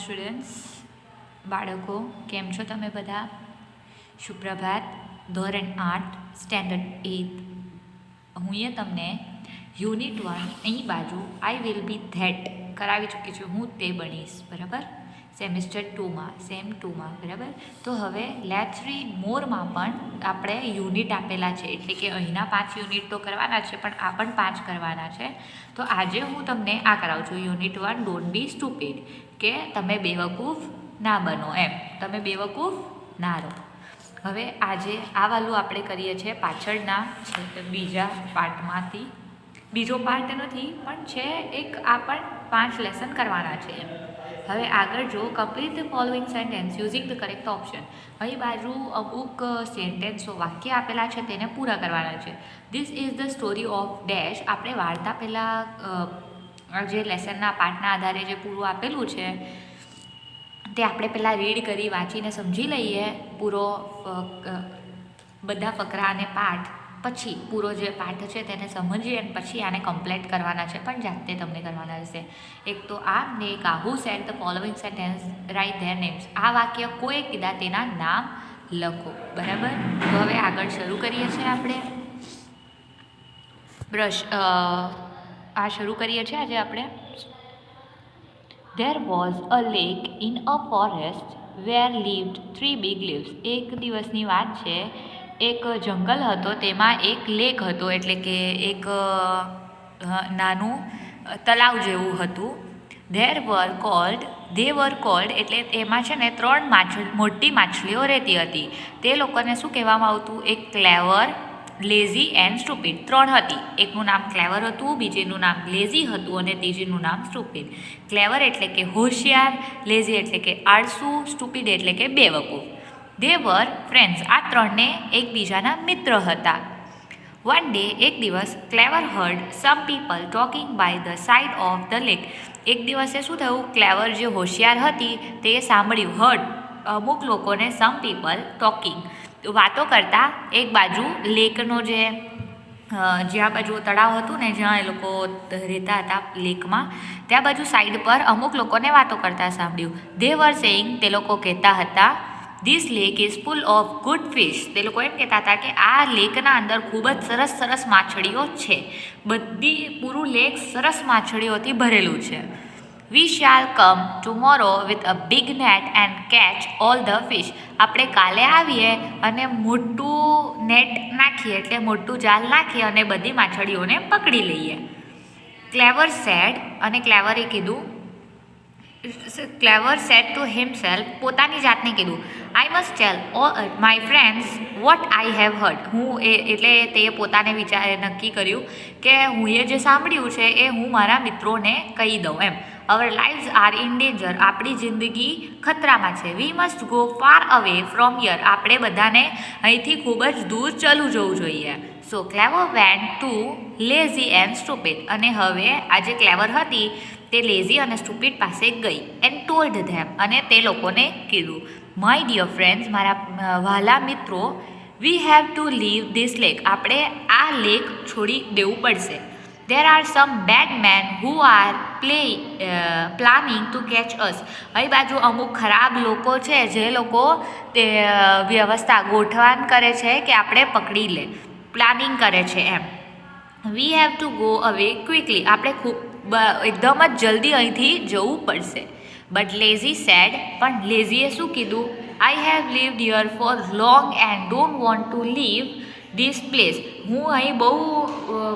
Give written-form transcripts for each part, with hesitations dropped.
Students, બાળકો કેમ છો તમે બધા? સુપ્રભાત. ધોરણ 8 સ્ટેન્ડર્ડ 8 હું તમને યુનિટ 1 અહીં બાજુ આઈ વિલ બી ધેટ કરાવી ચૂકી છું. હું તે બનીશ, બરાબર? સેમિસ્ટર 2માં સેમ 2માં, બરાબર? તો હવે લેટ્સ રીડ મોરમાં પણ આપણે યુનિટ આપેલા છે, એટલે કે અહીંના 5 યુનિટ તો કરવાના છે, પણ આ પણ 5 કરવાના છે. તો આજે હું તમને આ કરાવું છું, યુનિટ 1 ડોન્ટ બી સ્ટુપિડ, કે તમે બેવકૂફ ના બનો, એમ તમે બેવકૂફ ના રહો. હવે આજે આ વાલું આપણે કરીએ છીએ પાછળના બીજા પાર્ટમાંથી. બીજો પાર્ટ નથી પણ છે એક, આ પણ 5 લેસન કરવાના છે એમ. હવે આગળ જો complete the following sentence using the correct option. અહીં બાજુ અમુક સેન્ટેન્સો વાક્ય આપેલા છે તેને પૂરા કરવાના છે. This is the story of dash. આપણે વાર્તા પહેલાં જે લેસનના પાર્ટના આધારે જે પૂરું આપેલું છે તે આપણે પહેલાં રીડ કરી વાંચીને સમજી લઈએ પૂરો બધા ફકરા અને પાઠ. પછી પૂરો જે પાઠ છે તેને સમજીએ અને પછી આને કમ્પ્લીટ કરવાના છે, પણ જાતે તમને કરવાના રહેશે. એક તો આ ને એક આ. Who said the following sentence write their names. આ વાક્ય કોઈ કીધા તેના નામ લખો, બરાબર? તો હવે આગળ શરૂ કરીએ છીએ આપણે. આ શરૂ કરીએ છીએ આજે આપણે. There was a lake in a forest where lived 3 big leaves. એક દિવસની વાત છે, એક જંગલ હતો, તેમાં એક લેક હતો, એટલે કે એક નાનું તલાવ જેવું હતું. they were called એટલે એમાં છે ને 3 મોટી માછલીઓ રહેતી હતી. તે લોકોને શું કહેવામાં આવતું? એક ક્લેવર, લેઝી એન્ડ સ્ટુપિડ. 3 હતી. એકનું નામ ક્લેવર હતું, બીજીનું નામ લેઝી હતું અને ત્રીજીનું નામ સ્ટુપિડ. ક્લેવર એટલે કે હોશિયાર, લેઝી એટલે કે આળસુ, સ્ટુપિડ એટલે કે બેવકૂફ. they were friends. આ 3ને એકબીજાના મિત્ર હતા. one day એક દિવસ ક્લેવર heard some people talking by the side of the lake. એક દિવસે શું થયું? ક્લેવર જે હોશિયાર હતી તે સાંભળ્યું, heard, અમુક લોકોને, some people talking, વાતો કરતા એક બાજુ લેકનો જે જ્યાં બાજુ તળાવ હતું ને, જ્યાં એ લોકો રહેતા હતા લેકમાં, ત્યાં બાજુ સાઈડ પર અમુક લોકોને વાતો કરતા સાંભળ્યું. they were saying, તે લોકો કહેતા હતા, this lake is full of good fish. તે લોકો એમ કહેતા હતા કે આ લેકના અંદર ખૂબ જ સરસ સરસ માછલીઓ છે. પૂરું લેક સરસ માછલીઓથી ભરેલું છે. We shall come tomorrow with a big net and catch all the fish. આપણે કાલે આવીએ અને મોટું નેટ નાખીએ, એટલે મોટું જાળ નાખીએ અને બધી માછલીઓને પકડી લઈએ. ક્લેવર સેડ, અને ક્લેવરે કીધું, ક્લેવર સેડ ટુ હિમસેલ્ફ, પોતાની જાતને કીધું, I must tell my friends what I have heard. એટલે તે પોતાને નક્કી કર્યું કે હું એ જે સાંભળ્યું છે એ હું મારા મિત્રોને કહી દઉં એમ. Our lives are in danger. આપણી જિંદગી ખતરામાં છે. We must go far away from here. આપણે બધાને અહીંથી ખૂબ જ દૂર ચાલ્યું જવું જોઈએ. So Clever went to Lazy and Stupid. અને હવે આ જે ક્લેવર હતી તે લેઝી અને સ્ટુપિડ પાસે ગઈ. એન્ડ ટોલ્ડ ધેમ, અને તે લોકોને કીધું, માય ડિયર ફ્રેન્ડ્સ, મારા વહાલા મિત્રો, we have to leave this lake. આપણે આ લેક છોડી દેવું પડશે. There are some bad men who are planning to catch us. અહીં બાજુ અમુક ખરાબ લોકો છે જે લોકો તે વ્યવસ્થા ગોઠવાન કરે છે કે આપણે પકડી લે, પ્લાનિંગ કરે છે એમ. We have to go away quickly. આપણે એકદમ જ જલ્દી અહીંથી જવું પડશે. બટ લેઝી સેડ, પણ લેઝીએ શું કીધું? I have lived here for long and don't want to leave this place. હું અહીં બહુ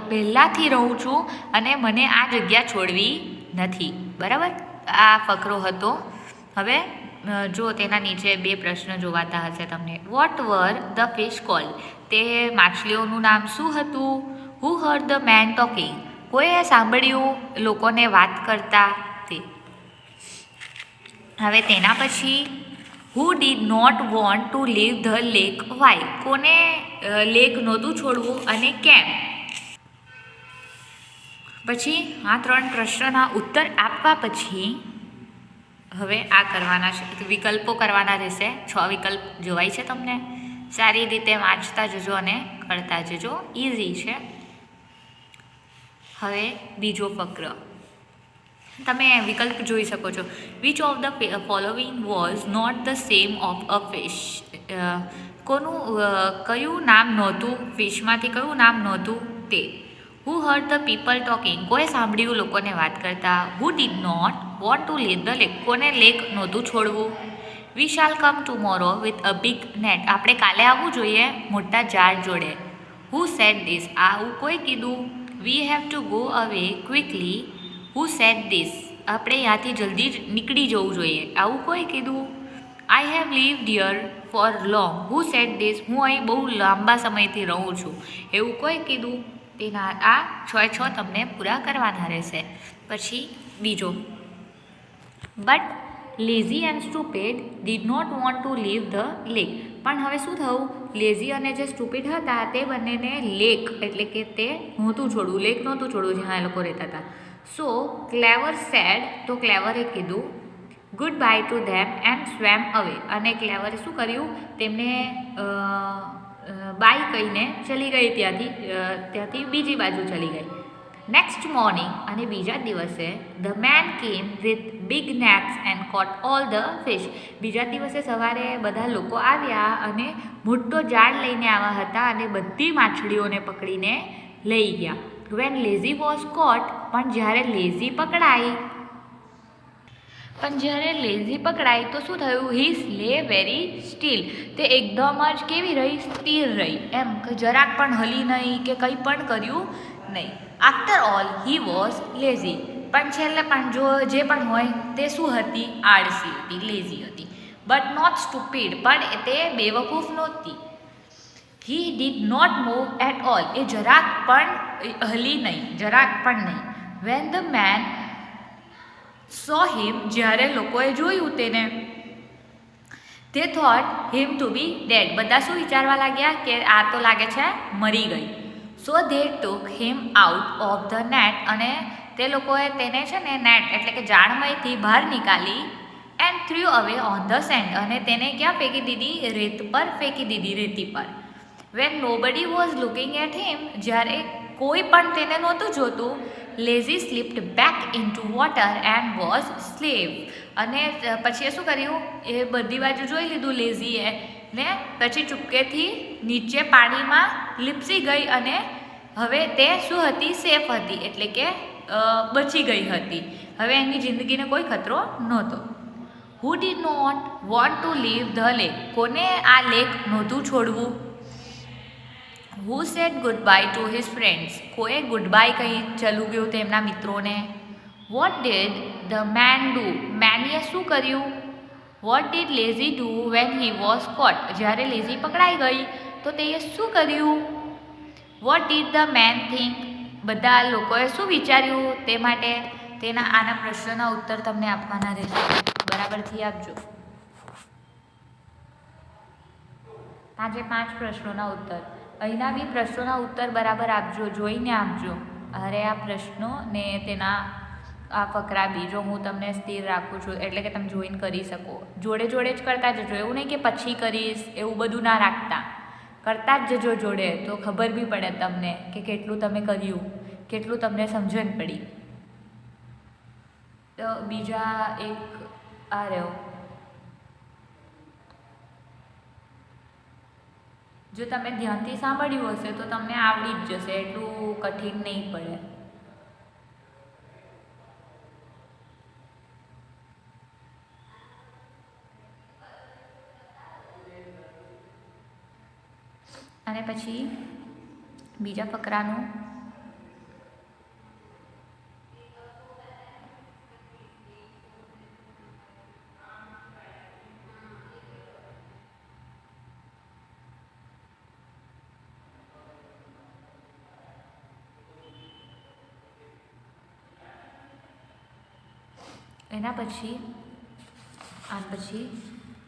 પહેલાંથી રહું છું અને મને આ જગ્યા છોડવી નથી, બરાબર? આ ફકરો હતો. હવે જો તેના નીચે 2 પ્રશ્ન જોવાતા હશે તમને. What were the fish called? તે માછલીઓનું નામ શું હતું? Who heard the men talking? કોઈએ સાંભળ્યું લોકોને વાત કરતા તે. હવે તેના પછી who did not want to leave the lake why? કોને લેક નહોતું છોડવું અને કેમ? પછી આ 3 પ્રશ્નના ઉત્તર આપવા પછી હવે આ કરવાના છે, વિકલ્પો કરવાના રહેશે. 6 વિકલ્પ જોવાય છે તમને? સારી રીતે વાંચતા જજો અને કરતા જજો, ઇઝી છે. હવે બીજો ફકરો. તમે વિકલ્પ જોઈ શકો છો. Which of the following was not the same of a fish. કયું નામ નહોતું, ફિશમાંથી કયું નામ નહોતું તે. Who heard the people talking. કોઈ સાંભળ્યું લોકોને વાત કરતા. Who did not want to leave the lake. કોને લેક નહોતું છોડવું. We shall come tomorrow with a big net. આપણે કાલે આવવું જોઈએ મોટા જાળ જોડે. Who said this. આવું કોઈ કીધું. વી હેવ ટુ ગો અવે ક્વિકલી. Who said this. આપણે ત્યાંથી જલ્દી જ નીકળી જવું જોઈએ. આવું કોઈ કીધું. I have lived here for long. Who said this. હું અહીં બહુ લાંબા સમયથી રહું છું. એવું કોઈ કીધું. તેના આ 6 તમને પૂરા કરવાના રહેશે. પછી બીજો. But Lazy and Stupid did not want to leave the lake. પણ હવે શું થયું, લેઝી અને જે સ્ટુપિડ હતા તે બંનેને લેક એટલે કે તે નહોતું છોડવું, લેક નહોતું છોડવું જ્યાં એ લોકો રહેતા હતા. સો ક્લેવર સેડ, તો ક્લેવરે કીધું goodbye to them and swam away. અને ક્લેવરે શું કર્યું, તેમને બાય કહીને ચલી ગઈ ત્યાંથી બીજી બાજુ ચલી ગઈ. નેક્સ્ટ મોર્નિંગ, અને બીજા દિવસે the men came with big nets and caught all the fish. બીજા દિવસે સવારે બધા લોકો આવ્યા અને મોટો જાળ લઈને આવ્યા હતા અને બધી માછલીઓને પકડીને લઈ ગયા. વેન લેઝી વોઝ કોટ. પણ જ્યારે લેઝી પકડાઈ તો શું થયું, હી સ્લે વેરી સ્ટીલ. તે એકદમ જ કેવી રહી, સ્થિર રહી. એમ કે જરાક પણ હલી નહીં કે કંઈ પણ કર્યું નહીં. After all he was lazy. પણ છેલ્લે પણ જો જે પણ હોય તે શું હતી, આળસી હતી, લેઝી હતી. But not stupid. પણ તે બેવકૂફ નહોતી. He did not move at all. એ જરાક પણ હલી નહીં, જરાક પણ નહીં. When the man saw him. જ્યારે લોકોએ જોયું તેને, તે thought him to be dead. બધા શું વિચારવા લાગ્યા કે આ તો લાગે છે મરી ગઈ. So they took him out of the net. અને તે લોકોએ તેને છે ને નેટ એટલે કે જાળમાંથી બહાર નીકાળી. એન્ડ થ્રુ અવે ઓન ધ સેન્ડ. અને તેને ક્યાં ફેંકી દીધી, રેત પર ફેંકી દીધી, રેતી પર. When nobody was looking at him. જ્યારે કોઈ પણ તેને નહોતું જોતું, Lazy slipped back into water and was sleep. અને પછી શું કર્યું, એ બધી બાજુ જોઈ લીધું લેઝીએ ને પછી ચૂપકેથી નીચે પાણીમાં લીપસી ગઈ. અને હવે તે શું હતી, સેફ હતી, એટલે કે બચી ગઈ હતી. હવે એની જિંદગીને કોઈ ખતરો નહોતો. Who did not want to leave the lake. કોને આ લેક નહોતું છોડવું. Who said goodbye to his friends. કોએ ગુડ બાય કહી ચલું ગયું તેમના મિત્રોને. What did the main do. મેનીએ શું કર્યું. What did Lazy do when he was caught. જ્યારે લેઝી પકડાઈ ગઈ તો તે શું કર્યું. What did the man think. બધા લોકોએ શું વિચાર્યું તે માટે. તેના આના પ્રશ્નના ઉત્તર તમને આપવાના રહેશે, બરાબરથી આપજો. આજે 5 પ્રશ્નોના ઉત્તર. અહીંના બી પ્રશ્નોના ઉત્તર બરાબર આપજો, જોઈને આપજો. અરે આ પ્રશ્નો ને તેના આ ફકરા બીજો હું તમને સ્થિર રાખું છું એટલે કે તમે જોઈન કરી શકો. જોડે જોડે જ કરતા જજો. એવું નહીં કે પછી કરીશ એવું બધું ના રાખતા, કરતા જ જજો જોડે, તો ખબર બી પડે તમને કે કેટલું તમે કર્યું, કેટલું તમને સમજણ પડી. તો બીજા એક આ રહ્યો. જો તમે ધ્યાનથી સાંભળ્યું હશે તો તમને આવડી જ જશે, એટલું કઠિન નહીં પડે. અને પછી બીજા ફકરાનું એના પછી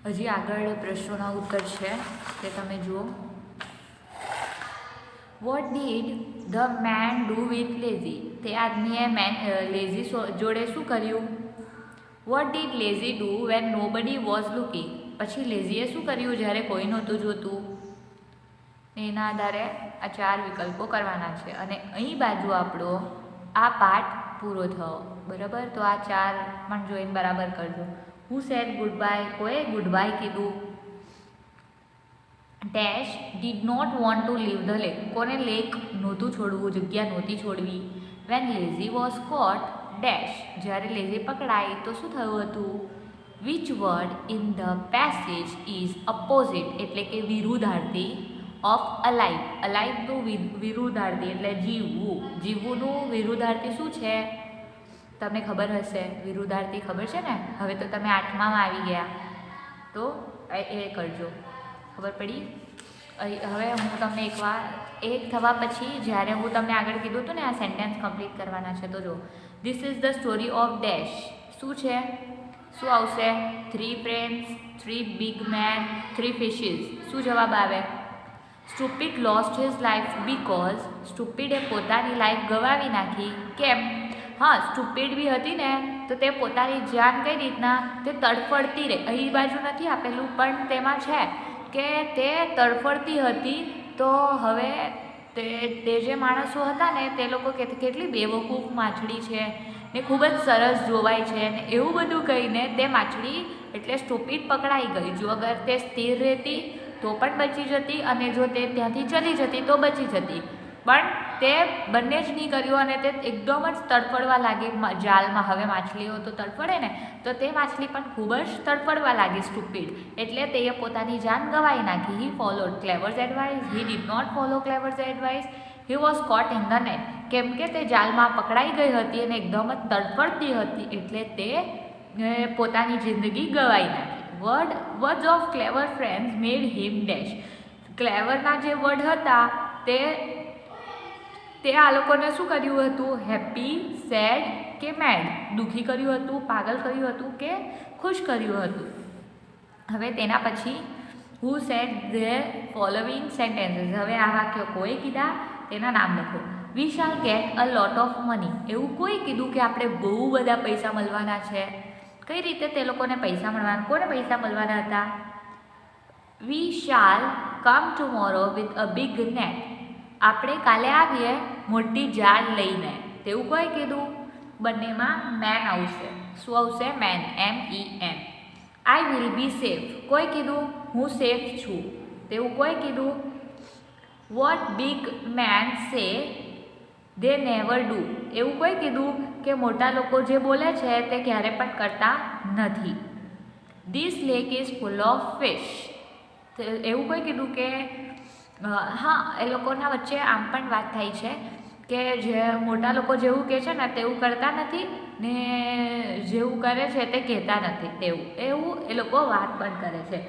હજી આગળ પ્રશ્નોના ઉત્તર છે તે તમે જુઓ. What did the main do with Lazy. તે આદમીએ લેઝી જોડે શું કર્યું. What did Lazy do when nobody was looking. પછી લેઝીએ શું કર્યું જ્યારે કોઈ નહોતું જોતું. એના આધારે આ 4 વિકલ્પો કરવાના છે. અને અહીં બાજુ આપણો આ પાઠ પૂરો થયો. બરાબર, તો આ 4 પણ જોઈને બરાબર કરજો. હુ સેડ ગુડ બાય, કોએ ગુડ બાય કીધું. Dash did not want to leave the lake, કોને લેક નહોતું છોડવું, જગ્યા નહોતી છોડવી. When Lazy was caught dash, જ્યારે લેઝી પકડાઈ તો શું થયું હતું. Which word in the passage is opposite, એટલે કે વિરુદ્ધાર્થી ઓફ અલાઇવ. અલાઇવનું વિરુદ્ધાર્થી એટલે જીવવું. જીવવુંનું વિરુદ્ધાર્થી શું છે તમને ખબર હશે. વિરુદ્ધાર્થી ખબર છે ને. હવે તો તમે 8માં આવી ગયા, તો એ કરજો. ખબર પડી. હવે હું તમને એકવાર એક થવા પછી જ્યારે હું તમને આગળ કીધું હતું ને આ સેન્ટેન્સ કમ્પ્લીટ કરવાના છે, તો જો this is the story of dash. શું છે, શું આવશે. 3 ફ્રેન્ડ્સ, 3 બિગ મેન, 3 ફિશિસ. શું જવાબ આવે. Stupid lost his life because, સ્ટુપિડે પોતાની લાઈફ ગવાવી નાખી. કેમ. હા, સ્ટુપિડ બી હતી ને તો તે પોતાની જાન કઈ રીતના, તે તડફડતી રહી. અહીં બાજુ નથી આપેલું પણ તેમાં છે કે તે તડફડતી હતી. તો હવે તે જે માણસો હતા ને તે લોકો કેટલી બેવકૂફ માછલી છે ને ખૂબ જ સરસ જોવાય છે ને એવું બધું કહીને તે માછલી એટલે સ્ટુપિડ પકડાઈ ગઈ. જો અગર તે સ્થિર રહેતી તો પણ બચી જતી અને જો તે ત્યાંથી ચલી જતી તો બચી જતી. પણ તે બંને જ નહીં કર્યું અને તે એકદમ જ તડફડવા લાગી જાલમાં. હવે માછલીઓ તો તડફડે ને, તો તે માછલી પણ ખૂબ જ તડફડવા લાગી સ્ટુપિડ. એટલે તે પોતાની જાન ગવાઈ નાખી. He followed Clever's advice, he did not follow Clever's advice. He was caught in the net, કેમ કે તે જાલમાં પકડાઈ ગઈ હતી અને એકદમ જ તડફડતી હતી એટલે તે પોતાની જિંદગી ગવાઈ નાખી. Words of Clever friends made him dash. ક્લેવરના જે વર્ડ હતા તે આ લોકોને શું કર્યું હતું. હેપી, સેડ કે મેડ, દુઃખી કર્યું હતું, પાગલ કર્યું હતું કે ખુશ કર્યું હતું. હવે તેના પછી who said there following sentences. હવે આ વાક્યો કોઈ કીધા તેના નામ લખો. વી શાલ get a lot of money, એવું કોઈ કીધું કે આપણે બહુ બધા પૈસા મળવાના છે. કઈ રીતે તે લોકોને પૈસા મળવાના, કોને પૈસા મળવાના હતા. We shall come tomorrow with a big net, આપણે કાલે આવીએ મોટી જાળ લઈને. તેવું કોઈ કીધું. બંનેમાં મેન આવશે. શું આવશે. Men, MEN. I will be safe, કોઈ કીધું હું સેફ છું. તેવું કોઈ કીધું. વોટ બિગ મેન સે દે નેવર ડુ, એવું કોઈ કીધું કે મોટા લોકો જે બોલે છે તે ક્યારે પણ કરતા નથી. This lake is full of fish, એવું કોઈ કીધું કે હા એ લોકોના વચ્ચે આમ પણ વાત થાય છે કે જે મોટા લોકો જેવું કહે છે ને તેવું કરતા નથી ને જેવું કરે છે તે કહેતા નથી. એવું એ લોકો વાત પણ કરે છે.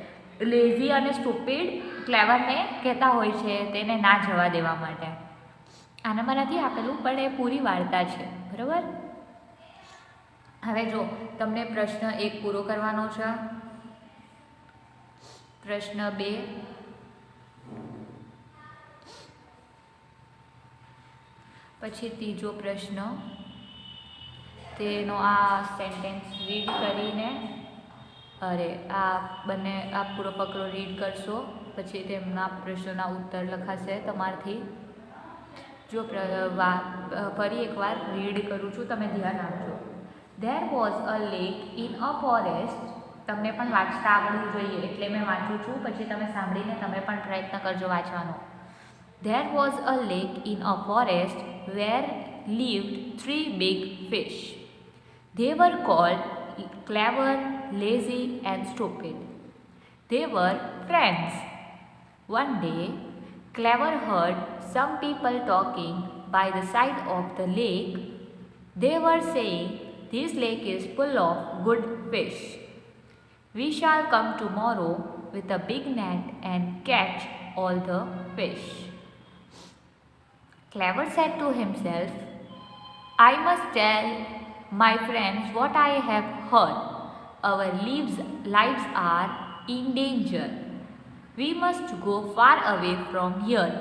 લેઝી અને સ્ટુપિડ ક્લેવરને કહેતા હોય છે તેને ના જવા દેવા માટે. આનામાં નથી આપેલું પણ એ પૂરી વાર્તા છે. બરાબર. હવે જો તમને પ્રશ્ન 1 પૂરો કરવાનો છે. પ્રશ્ન 2, પછી ત્રીજો પ્રશ્ન. તેનો આ સેન્ટેન્સ રીડ કરીને આ પૂરો ફકરો રીડ કરશો પછી તેમના પ્રશ્નોના ઉત્તર લખાશે તમારથી. જો ફરી એકવાર રીડ કરું છું, તમે ધ્યાન આપજો. There was a lake in a forest. તમને પણ વાંચતા આવડવું જોઈએ એટલે મેં વાંચું છું, પછી તમે સાંભળીને તમે પણ પ્રયત્ન કરજો વાંચવાનો. There was a lake in a forest where lived 3 big fish. They were called clever, lazy and stupid. They were friends. One day, Clever heard some people talking by the side of the lake. They were saying, "This lake is full of good fish. We shall come tomorrow with a big net and catch all the fish." Clever said to himself, "I must tell my friends what I have heard. Our lives are in danger. We must go far away from here."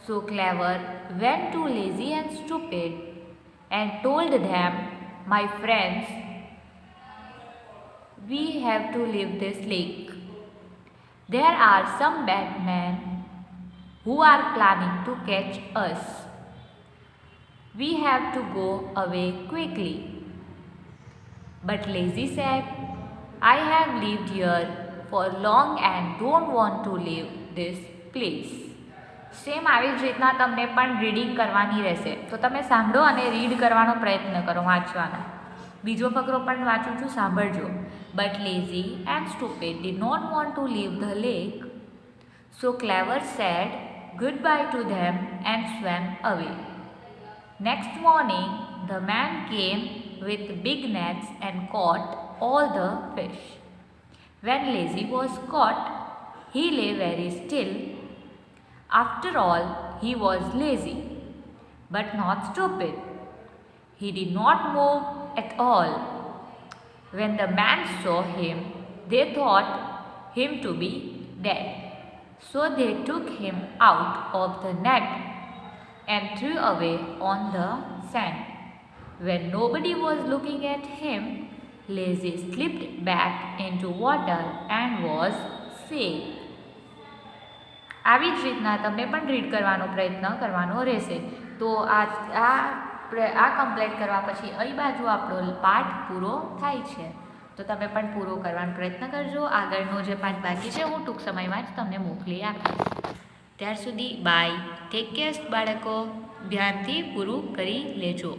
So Clever went to Lazy and Stupid and told them, "My friends, we have to leave this lake. There are some bad men who are planning to catch us. We have to go away quickly. But Lazy said, I have lived here for long and don't want to leave this place. Same આવી જ રીતના તમને પણ reading કરવાની રહેશે. તો તમે સાંભળો અને રીડ કરવાનો પ્રયત્ન કરો, વાંચવાનો. બીજો ફકરો પણ વાંચું છું, સાંભળજો. But Lazy and Stupid did not want to leave the lake. So Clever said goodbye to them and swam away. Next morning, the man came with big nets and caught all the fish. When Lazy was caught, he lay very still. After all, he was lazy, but not stupid. He did not move at all. When the man saw him, they thought him to be dead. So they took him out of the net and threw away on the sand. When nobody was looking at him, Lazy slipped back into water and was safe. આવી જ રીતના તમને પણ read કરવાનો પ્રયત્ન કરવાનો રહેશે. તો આ કમ્પ્લીટ કરવા પછી અહીં બાજુ આપણો પાઠ પૂરો થાય છે. તો તમે પણ પૂરો કરવાનો પ્રયત્ન કરજો. આગળનો જે પાઠ બાકી છે હું ટૂંક સમયમાં જ તમને મોકલી આપીશ. ત્યાર સુધી બાય, ટેક કેર બાળકો, ધ્યાનથી પૂરું કરી લેજો.